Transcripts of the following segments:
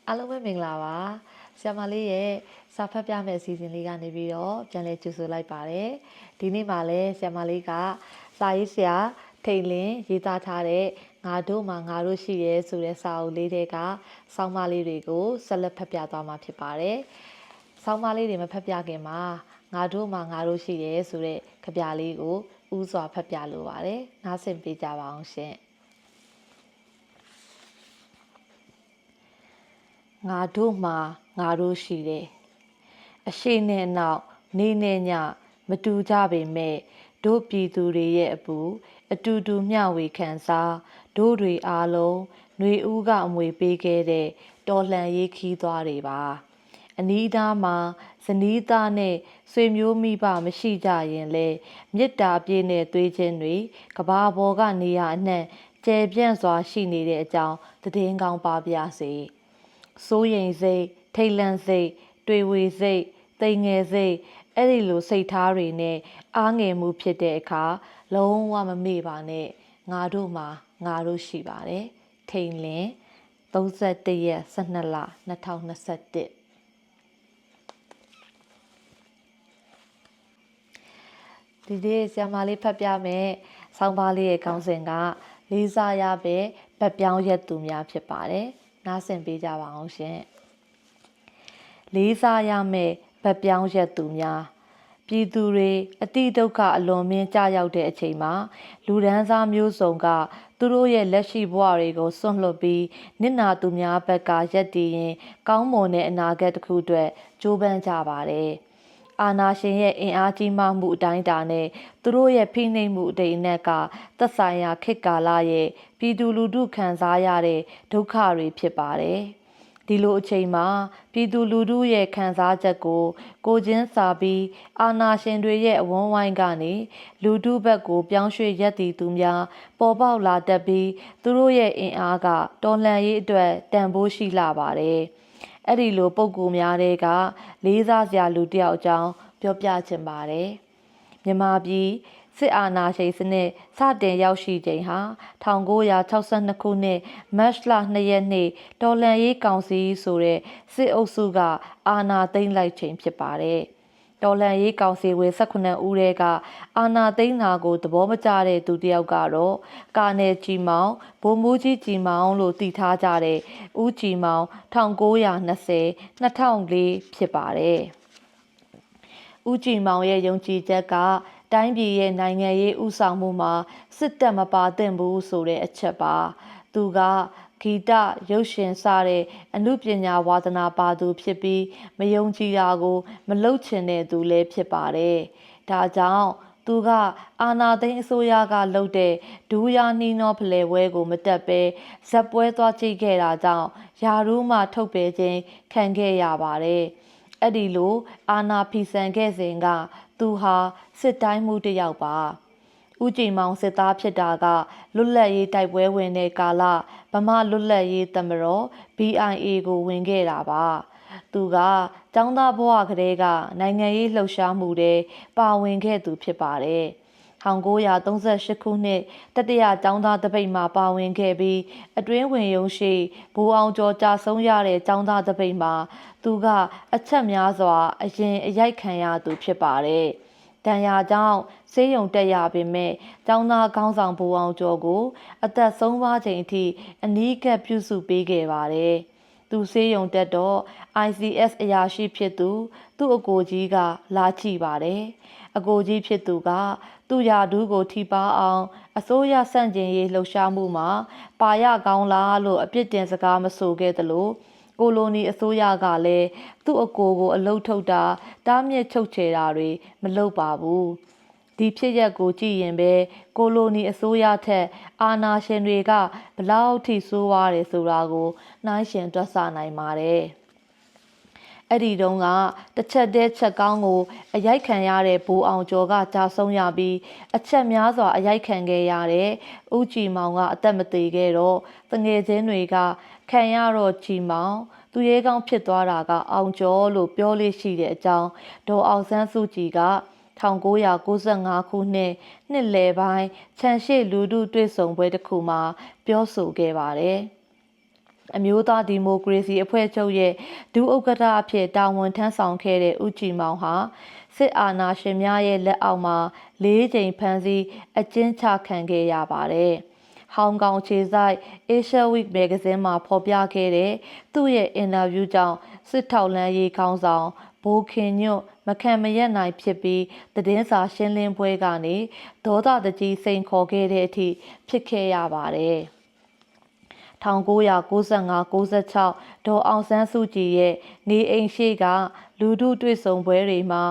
အားလုံးပဲမင်္ဂလာပါဆရာမလေးရဲ့စာဖတ်ပြမယ့်အစီအစဉ်လေးကနေပြီးတော့ပြန်လည်ကြိုဆိုလိုက်ပါတယ်ဒီနေ့မှလည်းဆရာမလေးကစာရေးဆရာထိန်လင်းရေးသားထားတဲ့ငါတို့မှာငါတို့ရှိရဲဆိုတဲ့စာအုပ်လေးတွေကဆောင်းပါးလေးတွေကိုဆက်လက်ဖတ်ပြသွားမှာဖြစ်ပါတယ်ဆောင်းပါးလေးတွေမဖတ်ပြခင်မှာငါတို့မှာငါတို့ရှိရဲဆိုတဲ့ကြပြလေးကိုဥစွာဖတ်ပြလိုပါတယ်နားဆင်ပေးကြပါအောင်ရှင်ငါတို့မှာငါတို့ရှိတယ်အရှိနဲ့နောက်နေနဲ့ညမတူကြပေမဲ့တို့ပြည်သူတွေရဲ့အပူအတူတူမျှဝေခံစားတို့တွေအားလုံးຫນွေဦးကအမွေပေးခဲ့တဲ့တော်လှန်ရေးခီးသွားတွေပါအနီးသားမှာဇနီးသားနဲ့ဆွေမျိုးမိဘမရှိကြရင်လေမေတ္တာပြည့်နဲ့သွေးချင်းတွေကဘာပေါ်ကနေရအနှံ့ကျယ်ပြန့်စွာရှိနေတဲ့အကြောင်းသတင်းကောင်းပါပြစေစိုးရိမ်စိတ်ထိတ်လန့်စိတ်တွေ့ဝေစိတ်တိမ်ငယ်စိတ်အဲ့ဒီလိုစိတ်ထားတွေနဲ့အားငယ်မှုဖြစ်တဲ့အခါလုံးဝမမေ့ပါနဲ့ငါတို့မှာငါတို့ရှိပါတယ်ထိန်လင်း31ရက်12လ2021ဒီနေ့ဆရာမလေးဖတ်ပြမယ်ဆောင်းပါးလေးရဲ့ခေါင်းစဉ်ကလေးစားရပဲဗတ်ပြောင်းရက်သူများဖြစ်ပါတယ်နားဆင်ပေးကြပါအောင်ရှင်လေးစားရမယ်ဗတ်ပြောင်းရက်သူများပြည်သူတွေအတိဒုက္ခအလွန်မင်းကြရောက်တဲ့အချိန်မှာလူဒန်းစားမျိုးစုံကသူတို့ရဲ့လက်ရှိဘဝတွေကိုစွန့်လွတ်ပြီးနစ်နာသူများဘက်ကရက်တည်ရင်ကောင်းမွန်တဲ့အနာဂတ်တစ်ခုအတွက်ကြိုးပမ်းကြပါတယ်အာနာရှင်ရဲ့အင်အားကြီးမှမှုအတိုင်းအတာနဲ့သူတို့ရဲ့ဖိနှိပ်မှုအတိမ်အနက်ကသက်ဆိုင်ရာခေတ်ကာလရဲ့ပြည်သူလူထုခံစားရတဲ့ဒုက္ခတွေဖြစ်ပါတယ်။ဒီလိုအချိန်မှာပြည်သူလူထုရဲ့ခံစားချက်ကိုချင်းစာပြီးအာနာရှင်တွေရဲ့အဝန်းဝိုင်းကနေလူထုဘက်ကိုပြောင်းရွှေ့ရက်တည်သူများပေါ်ပေါက်လာတတ်ပြီးသူတို့ရဲ့အင်အားကတော်လှန်ရေးအတွက်တန်ဖိုးရှိလာပါတယ်။အဲ့ဒီလိုပုံကူများတွေကလေးစားစရာလူတစ်ယောက်အကြောင်းပြောပြချင်ပါတယ်။မြန်မာပြည်စစ်အာဏာရှင်စနစ်စတင်ရောက်ရှိချိန်ဟာ1962ခုနှစ်မတ်လ2ရက်နေ့တော်လှန်ရေးကောင်စီဆိုတဲ့စစ်အုပ်စုကအာဏာသိမ်းလိုက်ချိန်ဖြစ်ပါတယ်။တော်လှန်ရေးကောင်စီဝင်18ဦးကအာဏာသိမ်းတာကိုသဘောမကျတဲ့သူတစ်ယောက်ကတော့ကာနယ်ကြည်မောင်ဗိုလ်မှူးကြီးကြည်မောင်လို့တည်ထားကြတဲ့ဦးကြည်မောင်1920 2004ဖြစ်ပါတယ်။ဦးကြည်မောင်ရဲ့ယုံကြည်ချက်ကတိုင်းပြည်ရဲ့နိုင်ငံရေးဥဆောင်မှုမှာစစ်တပ်မပါသင့်ဘူးဆိုတဲ့အချက်ပါသူကဂီတရုပ်ရှင်စတဲ့အမှုပညာဝါသနာပါသူဖြစ်ပြီးမယုံကြည်တာကိုမလုပ်ချင်တဲ့သူလည်းဖြစ်ပါတယ်ဒါကြောင့်သူကအာနာသိန်းအစိုးရကလုပ်တဲ့ဒူးယာနီနောဖလဲဝဲကိုမတက်ပဲဇက်ပွဲသွားကြည့်ခဲ့တာကြောင့်ယာရူးမှထုတ်ပယ်ခြင်းခံခဲ့ရပါတယ်အဲ့ဒီလိုအာနာဖီဆန်ခဲ့စဉ်ကသူဟာစစ်တိုင်းမှုတစ်ယောက်ပါဦးကြည်မောင်စစ်သားဖြစ်တာကလွတ်လပ်ရေးတိုက်ပွဲဝင်တဲ့ကာလဗမာလွတ်လပ်ရေးသမတော် BIA ကိုဝင်ခဲ့တာပါသူကကျောင်းသားဘဝကလေးကနိုင်ငံရေးလှုပ်ရှားမှုတွေပါဝင်ခဲ့သူဖြစ်ပါတယ်1938ခုနှစ်တတိယကျောင်းသားတပိတ်မှာပါဝင်ခဲ့ပြီးအတွင်းဝင်ရုံရှိဘိုးအောင်ကျော်ကြာဆုံးရတဲ့ကျောင်းသားတပိတ်မှာသူကအချက်များစွာအရင်အရိုက်ခံရသူဖြစ်ပါတယ်။တန်ရာကြောင့်ဆေးရုံတက်ရပေမဲ့ကျောင်းသားခေါင်းဆောင်ဘိုးအောင်ကျော်ကိုအသက်ဆုံးပါချိန်အထိအနီးကပ်ပြုစုပေးခဲ့ပါတယ်။သူဆေးရုံတက်တော့ ICS အရာရှိဖြစ်သူ့အကိုကြီးကလာကြည့်ပါတယ်။အကိုကြီးဖြစ်သူကသူ့ရာထူးကိုထိပါအောင်အစိုးရဆန့်ကျင်ရေးလှုပ်ရှားမှုမှာပါရကောင်းလားလို့အပြစ်တင်စကားမဆိုခဲ့သလိုကိုလိုနီအစိုးရကလည်းသူ့အကိုကိုအလုတ်ထုတ်တာတားမြစ်ချုပ်ချယ်တာတွေမလုပ်ပါဘူးဒီဖြစ်ရက်ကိုကြည့်ရင်ပဲကိုလိုနီအစိုးရထက်အာဏာရှင်တွေကဘလောက်ထိဆိုးဝါးတယ်ဆိုတာကိုနှိုင်းယှဉ်တွက်ဆနိုင်ပါတယ်အဲ့ဒီတုန်းကတစ်ချက်တည်းချက်ကောင်းကိုအရိုက်ခံရတဲ့ဘိုးအောင်ကျော်ကကြာဆုံးရပြီးအချက်များစွာအရိုက်ခံခဲ့ရတဲ့ဦးကြည်မောင်ကအသက်မသေးခဲ့တော့တငယ်ချင်းတွေကခံရတော့ကြည်မောင်သူရဲကောင်းဖြစ်သွားတာကအောင်ကျော်လို့ပြောလို့ရှိတဲ့အကြောင်းဒေါ်အောင်ဆန်းစုကြည်က1995ခုနှစ်လယ်ပိုင်းခြံရှိလူထုတွေ့ဆုံပွဲတစ်ခုမှာပြောဆိုခဲ့ပါတယ် အမျိုးသားဒီမိုကရေစီအဖွဲ့ချုပ်ရဲ့ဒုဥက္ကဋ္ဌအဖြစ်တာဝန်ထမ်းဆောင်ခဲ့တဲ့ဦးကြည်မောင်ဟာစစ်အာဏာရှင်များရဲ့လက်အောက်မှာ၄ ကြိမ်ဖမ်းဆီးအကျဉ်းချခံခဲ့ရပါတယ်။ဟောင်ကောင်ခြေဆိုင် Asia Week မဂ္ဂဇင်းမှာဖော်ပြခဲ့တဲ့သူ့ရဲ့အင်တာဗျူးကြောင့်စစ်ထောက်လှမ်းရေးခေါင်းဆောင်ဘိုခင်ညွတ်မခံမရက်နိုင်ဖြစ်ပြီးသတင်းစာရှင်းလင်းပွဲကနေဒေါသတကြီးစိန်ခေါ်ခဲ့တဲ့အထိဖြစ်ခဲ့ရပါတယ်။1995-96ဒေါ်အောင်ဆန်းစုကြည်ရဲ့နေအိမ်ရှိကလူထုတွေ့ဆုံပွဲတွေမှာ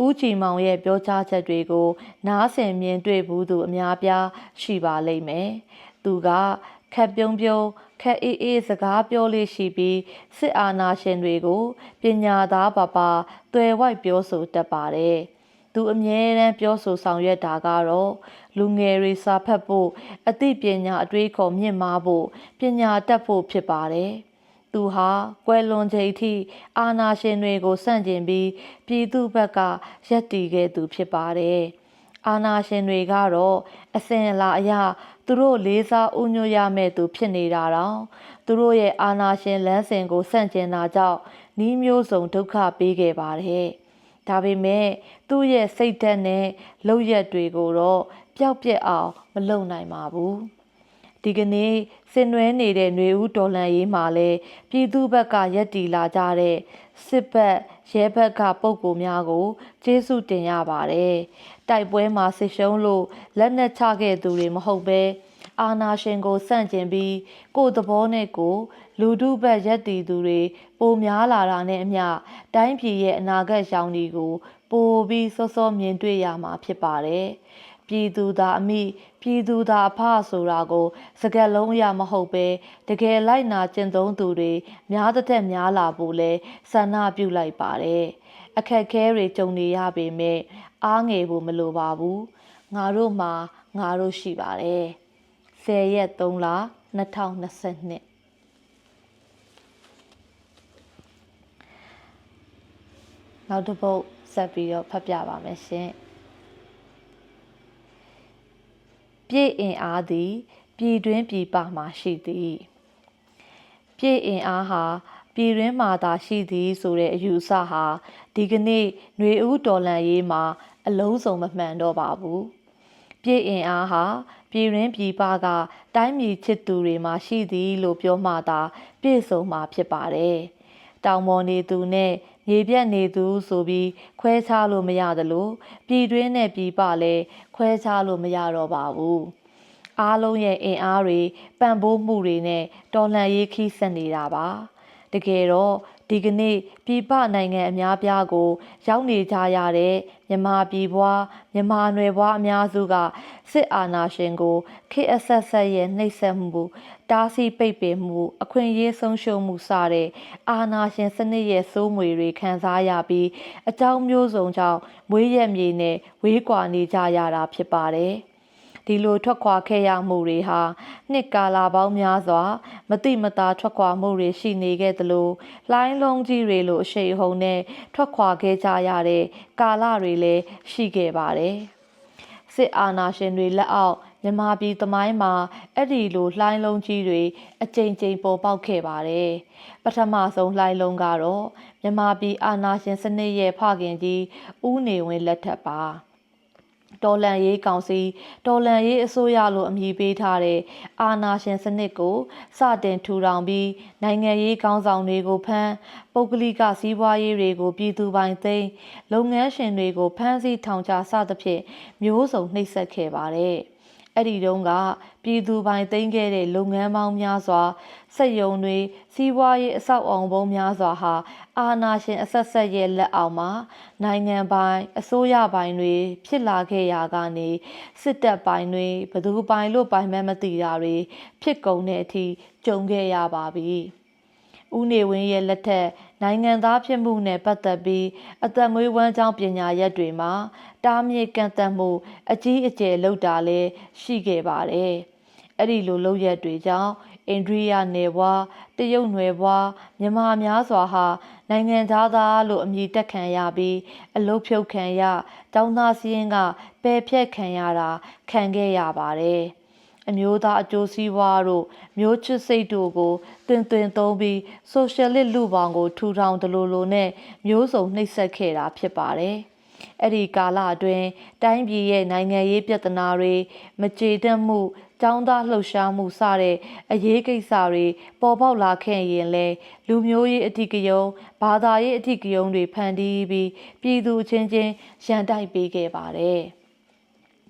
ဦးကြည်မောင်ရဲ့ပြောကြားချက်တွေကိုနားဆင်မြင်တွေ့ဘူးသူအများပြားရှိပါလိမ့်မယ်။သူကခက်ပြုံးပြုံးခက်အေးအေးစကားပြောလေးရှိပြီးစစ်အာဏာရှင်တွေကိုပညာသားပါသွယ်ဝိုက်ပြောဆိုတတ်ပါတယ်။သူအမြဲတမ်းပြောဆိုဆောင်ရွက်တာကတော့လူငယ်တွေစာဖတ်ဖို့အသိပညာအတွေးခေါ်မြင့်မားဖို့ပညာတတ်ဖို့ဖြစ်ပါတယ်။သူဟာကွယ်လွန်ချိန်ထိအာဏာရှင်တွေကိုဆန့်ကျင်ပြီးပြည်သူဘက်ကရပ်တည်ခဲ့သူဖြစ်ပါတယ်။အာဏာရှင်တွေကတော့အစဉ်အလာအရသူတို့လေးစားဥညွှတ်ရမဲ့သူဖြစ်နေတာတော့သူတို့ရဲ့အာဏာရှင်လမ်းစဉ်ကိုဆန့်ကျင်တာကြောင့်နှီးမျိုးစုံဒုက္ခပေးခဲ့ပါတယ်။ဒါပေမဲ့သူ့ရဲ့စိတ်ဓာတ်နဲ့လုပ်ရက်တွေကိုတော့ပျောက်ပြက်အောင်မလုပ်နိုင်ပါဘူး။ဒီကနေ့ဆင်နွှဲနေတဲ့ຫນွေဦးတော်လှန်ရေးမှာလည်းပြည်သူဘက်ကရပ်တည်လာကြတဲ့စစ်ဘက်ရဲဘက်ကပုံကိုများကိုကျေးဇူးတင်ရပါတယ်။တိုက်ပွဲမှာဆစ်ရှုံးလို့လက်နက်ချခဲ့သူတွေမဟုတ်ပဲအာဏာရှင်ကိုဆန့်ကျင်ပြီးကိုယ်သဘောနဲ့ကိုလူထုဘက်ရပ်တည်သူတွေပိုများလာတာနဲ့အမျှတိုင်းပြည်ရဲ့အနာဂတ်ရောင်တွေကိုပိုပြီးစောစောမြင်တွေ့ရမှာဖြစ်ပါတယ်။ပြည်သူသာအမိပြည်သူသာအဖဆိုတာကိုစကားလုံးအရမဟုတ်ပဲတကယ်လိုက်နာကျင့်သုံးသူတွေများတဲ့များလာဖို့လဲဆန္ဒပြုလိုက်ပါတယ်။အခက်ခဲတွေကြုံနေရပေမဲ့အားငယ်ဖို့မလိုပါဘူး။ငါတို့မှာငါတို့ရှိပါတယ်။10 ရက် 3 လ 2022နောက်တစ်ပုဒ်ဆက်ပြီးတော့ဖတ်ပြပါမယ်ရှင်။ပြည့်အင်အားသည်ပြည်တွင်းပြည်ပမှရှိသည်ပြည့်အင်အားဟာပြည်တွင်းမှာသာရှိသည်ဆိုတဲ့အယူအဆဟာဒီကနေ့ຫນွေဦးတော်လှန်ရေးမှာအလုံးစုံမမှန်တော့ပါဘူးပြည့်အင်အားဟာပြည်တွင်းပြည်ပကတိုင်းပြည်ချစ်သူတွေမှာရှိသည်လို့ပြောမှသာပြည့်စုံမှာဖြစ်ပါတယ်တောင်ပေါ်နေသူနဲ့မြေပြတ်နေသူဆိုပြီးခွဲခြားလို့မရသလိုပြည်တွင်းနဲ့ပြည်ပလည်းခွဲခြားလို့မရတော့ပါဘူးအားလုံးရဲ့အင်အားတွေပံ့ပိုးမှုတွေနဲ့တော်လှန်ရေးခီးဆက်နေတာပါတကယ်တော့ဒီကနေ့ပြည်ပနိုင်ငံအများပြားကိုရောက်နေကြရတဲ့မြန်မာပြည်ပွားမြန်မာနွယ်ပွားအများစုကစစ်အာဏာရှင်ကိုခေတ်အဆက်ဆက်ရဲ့နှိပ်စက်မှုတားဆီးပိတ်ပင်မှုအခွင့်အရေးဆုံးရှုံးမှုစတဲ့အာဏာရှင်စနစ်ရဲ့စိုးမွေတွေခံစားရပြီးအကြောင်းမျိုးစုံကြောင့်မွေးရက်မြေနဲ့ဝေးကွာနေကြရတာဖြစ်ပါတယ်ဒီလိုထွက်ခွာခဲ့ရမှုတွေဟာနှစ်ကာလပေါင်းများစွာမတိမတာထွက်ခွာမှုတွေရှိနေခဲ့သလိုလှိုင်းလုံးကြီးတွေလိုအရှိန်ဟုန်နဲ့ထွက်ခွာခဲ့ကြရတဲ့ကာလတွေလည်းရှိခဲ့ပါတယ်စစ်အာဏာရှင်တွေလက်အောက်မြန်မာပြည်သမိုင်းမှာအဲ့ဒီလိုလှိုင်းလုံးကြီးတွေအကြိမ်ကြိမ်ပေါ်ပေါက်ခဲ့ပါတယ်ပထမဆုံးလှိုင်းလုံးကတော့မြန်မာပြည်အာဏာရှင်စနစ်ရဲ့ဖခင်ကြီးဦးနေဝင်းလက်ထက်ပါတော်လှန်ရေးကောင်စီတော်လှန်ရေးအစိုးရလို့အမည်ပေးထားတဲ့အာဏာရှင်စနစ်ကိုစတင်ထူထောင်ပြီးနိုင်ငံရေးခေါင်းဆောင်တွေကိုဖမ်းပုဂ္ဂလိကစီးပွားရေးတွေကိုပြည်သူပိုင်သိမ်းလုပ်ငန်းရှင်တွေကိုဖမ်းဆီးထောင်ချစသဖြင့်မျိုးစုံနှိပ်စက်ခဲ့ပါတယ်အဲ့ဒီတုန်းကပြည်သူပိုင်သိမ်းခဲ့တဲ့လုပ်ငန်းပေါင်းများစွာစက်ရုံတွေစီးပွားရေးအဆောက်အုံပေါင်းများစွာဟာအာဏာရှင်အဆက်ဆက်ရဲ့လက်အောက်မှာနိုင်ငံပိုင်အစိုးရပိုင်တွေဖြစ်လာခဲ့ရာကနေစစ်တပ်ပိုင်တွေဘသူပိုင်လို့ပိုင်မှမသိတာတွေဖြစ်ကုန်တဲ့အထိကြုံခဲ့ရပါပြီဦးနေဝင်းရဲ့လက်ထက်နိုင်ငံသားဖြစ်မှုနဲ့ပတ်သက်ပြီးအသက်မွေးဝမ်းကြောင်းပညာရပ်တွေမှာတားမြစ်ကန့်သတ်မှုအကြီးအကျယ်လုပ်တာလည်းရှိခဲ့ပါတယ်။အဲ့ဒီလိုလုပ်ရက်တွေကြောင့်အိန္ဒိယနယ်ဘွားတရုတ်နယ်ဘွားမြန်မာများစွာဟာနိုင်ငံသားလို့အမည်တက်ခံရပြီးအလုဖြုတ်ခံရတောင်းသားစည်းရင်းကပယ်ဖြတ်ခံရတာခံခဲ့ရပါတယ်။ အမျိုးသားအကျိုးစီးပွားတို့မျိုးချစ်စိတ်တို့ကိုတွင်သုံးပြီးဆိုရှယ်လစ်လူပေါင်းကိုထူထောင်သလိုနဲ့မျိုးစုံနှိပ်စက်ခဲ့တာဖြစ်ပါတယ်။အဲ့ဒီကာလအတွင်းတိုင်းပြည်ရဲ့နိုင်ငံရေးပြဿနာတွေမကြေတတ်မှုចောင်းသားလှုပ်ရှားမှုစတဲ့အရေးကိစ္စတွေပေါ်ပေါက်လာခဲ့ရင်လဲလူမျိုးရေးအဓိကရုဏ်းဘာသာရေးအဓိကရုဏ်းတွေဖန်တီးပြီးပြည်သူချင်းချင်းရန်တိုက်ပေးခဲ့ပါတယ်။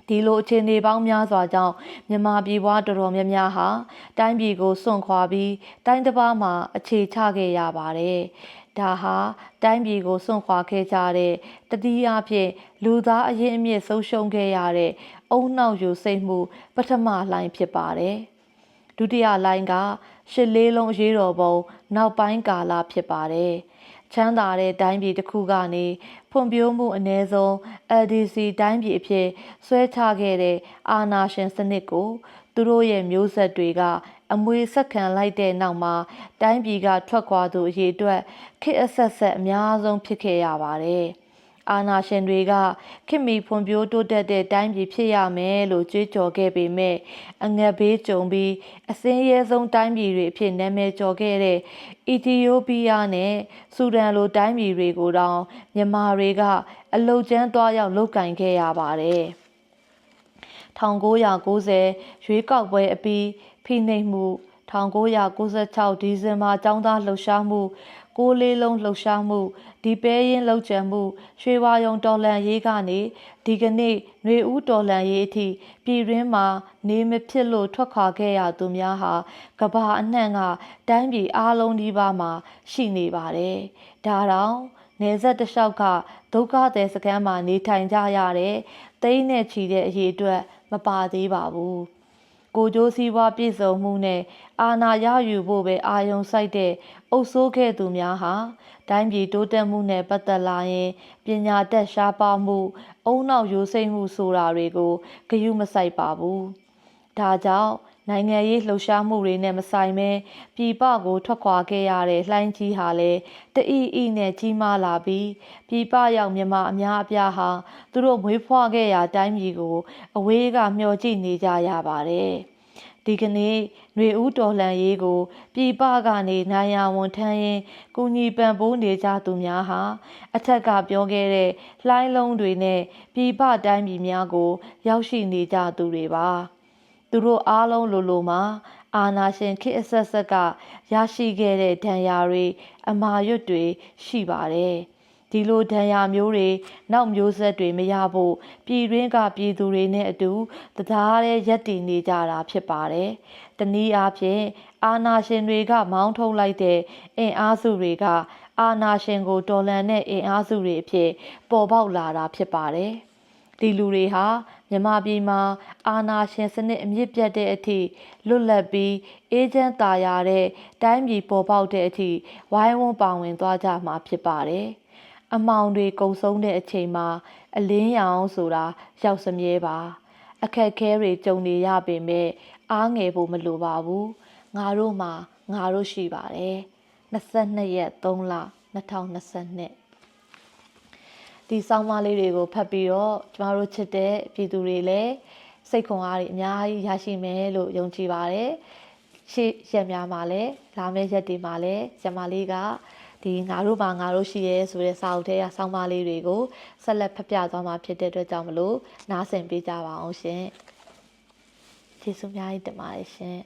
ဒီလိုအခြေအနေပေါင်းများစွာကြောင့်မြန်မာပြည်ပွားတော်တော်များများဟာတိုင်းပြည်ကိုစွန့်ခွာပြီးတိုင်းတစ်ပါးမှာအခြေချခဲ့ရပါတယ်။ဒါဟာတိုင်းပြည်ကိုစွန့်ခွာခဲ့ကြတဲ့တတိယအဖြစ်လူသားအရင်းအမြစ်ဆုံးရှုံးခဲ့ရတဲ့အုံနောက်ယူစိတ်မှုပထမလှိုင်းဖြစ်ပါတယ်။ဒုတိယလှိုင်းကရှစ်လေးလုံးအရေးတော်ပုံနောက်ပိုင်းကာလဖြစ်ပါတယ်။ချမ်းသာတဲ့တိုင်းပြည်တစ်ခုကနေဖွံ့ဖြိုးမှုအ ਨੇ ဆုံး LDC တိုင်းပြည်အဖြစ်ဆွဲချခဲ့တဲ့အာဏာရှင်စနစ်ကိုသူတို့ရဲ့မျိုးဆက်တွေကအမွေဆက်ခံလိုက်တဲ့နောက်မှာတိုင်းပြည်ကထွက်ခွာသူအရေးအတွက်ခေတ်အဆက်ဆက်အများဆုံးဖြစ်ခဲ့ရပါတယ်။အာဏာရှင်တွေကခေတ်မီဖွံ့ဖြိုးတိုးတက်တဲ့တိုင်းပြည်ဖြစ်ရမယ်လို့ကြွေးကြော်ခဲ့ပေမဲ့အငတ်ဘေးကြုံပြီးအစင်းရဲဆုံးတိုင်းပြည်တွေအဖြစ်နာမည်ကျော်ခဲ့တဲ့အီသီယိုးပီးယားနဲ့ဆူဒန်လိုတိုင်းပြည်တွေကိုတောင်မြန်မာတွေကအလုတ်ကျန်းသွားရောက်လုတ်ကင်ခဲ့ရပါတယ်။1990ရွေးကောက်ပွဲအပြီးဖိနှိပ်မှု1996ဒီဇင်ဘာចောင်းသားလှုပ်ရှားမှု6လေးလုံးလှုပ်ရှားမှုဒီပဲရင်လှုပ်ကြံမှုရွှေဝါယုံတော်လန်ရေးကနေဒီကနေ့ຫນွေဦးတော်လန်ရေးအထိပြည်တွင်းမှာနေမဖြစ်လို့ထွက်ခွာခဲ့ရသူများဟာကဘာအနှံ့ကတိုင်းပြည်အားလုံးဒီပါမှာရှိနေပါတယ်။ဒါတောင်နယ်စပ်တစ်လျှောက်ကဒုက္ခသည်စခန်းမှာနေထိုင်ကြရတဲ့သိန်းနဲ့ချီတဲ့အရေးအတွက်မပါသေးပါဘူး။ကိုကျိုးစည်းဝါးပြည့်စုံမှုနဲ့အာဏာရယူဖို့ပဲအာရုံစိုက်တဲ့အုပ်စိုးခဲ့သူများဟာတိုင်းပြည်တိုးတက်မှုနဲ့ပတ်သက်လာရင်ပညာတတ်ရှားပါမှုအုံနောက်ရိုးစိမ့်မှုဆိုတာတွေကိုဂရုမစိုက်ပါဘူး။ဒါကြောင့်နိုင်ငံရေးလှုပ်ရှားမှုတွေနဲ့မဆိုင်ပဲပြည်ပကိုထွက်ခွာခဲ့ရတဲ့လှိုင်းကြီးဟာလည်းတအီအီနဲ့ကြီးမားလာပြီးပြည်ပရောက်မြန်မာအများအပြားဟာသူတို့မွေးဖွားခဲ့ရာတိုင်းပြည်ကိုအဝေးကမျှော်ကြည့်နေကြရပါတယ်။ဒီကနေ့ຫນွေဦးတော်လှန်ရေးကိုပြည်ပကနေနိုင်ရဝန်ထမ်းရင်ကုညီပံ့ပိုးနေကြသူများဟာအထက်ကပြောခဲ့တဲ့လှိုင်းလုံးတွေနဲ့ပြည်ပတိုင်းပြည်များကိုရောက်ရှိနေကြသူတွေပါသူတို့အားလုံးလိုမှာအာနာရှင်ခေတ်အဆက်ဆက်ကရရှိခဲ့တဲ့ဒဏ်ရာတွေအမာရွတ်တွေရှိပါတယ်ဒီလိုဒဏ်ရာမျိုးတွေနောက်မျိုးဆက်တွေမရဖို့ပြည်တွင်းကပြည်သူတွေနဲ့အတူတရားတဲ့ရက်တည်နေကြတာဖြစ်ပါတယ်။တနည်းအားဖြင့်အာဏာရှင်တွေကမောင်းထုတ်လိုက်တဲ့အင်အားစုတွေကအာဏာရှင်ကိုတော်လှန်တဲ့အင်အားစုတွေအဖြစ်ပေါ်ပေါက်လာတာဖြစ်ပါတယ်။ဒီလူတွေဟာမြန်မာပြည်မှာအာဏာရှင်စနစ်အမြင့်ပြတ်တဲ့အထိလွတ်လပ်ပြီးအေးချမ်းသာယာတဲ့တိုင်းပြည်ပေါ်ပေါက်တဲ့အထိဝိုင်းဝန်းပါဝင်သွားကြမှာဖြစ်ပါတယ်။အမောင်တွေကုံဆုံးတဲ့အချိန်မှာအလင်းရောင်ဆိုတာရောက်စမြဲပါအခက်ခဲတွေကြုံနေရပေမဲ့အားငယ်ဖို့မလိုပါဘူးငါတို့မှာငါတို့ရှိပါတယ်22ရက်3လ2022ဒီဆောင်းပါးလေးတွေကိုဖတ်ပြီးတော့ကျမတို့ချစ်တဲ့ပြည်သူတွေလည်းစိတ်ခွန်အားတွေအများကြီးရရှိမယ်လို့ယုံကြည်ပါတယ်ရှေ့ရက်များမှာလည်းလာမယ့်ရက်တွေမှာလည်းကျမလေးကဒီငါတို့ပါငါတို့ရှိရဲဆိုတဲ့စာအုပ်ထဲကဆောင်းပါးလေးတွေကိုဆက်လက်ဖတ်ပြသွားမှာဖြစ်တဲ့အတွက်ကြောင့်မလို့နားဆင်ပေးကြပါအောင်ရှင်ကျေးဇူးများကြီးတင်ပါတယ်ရှင်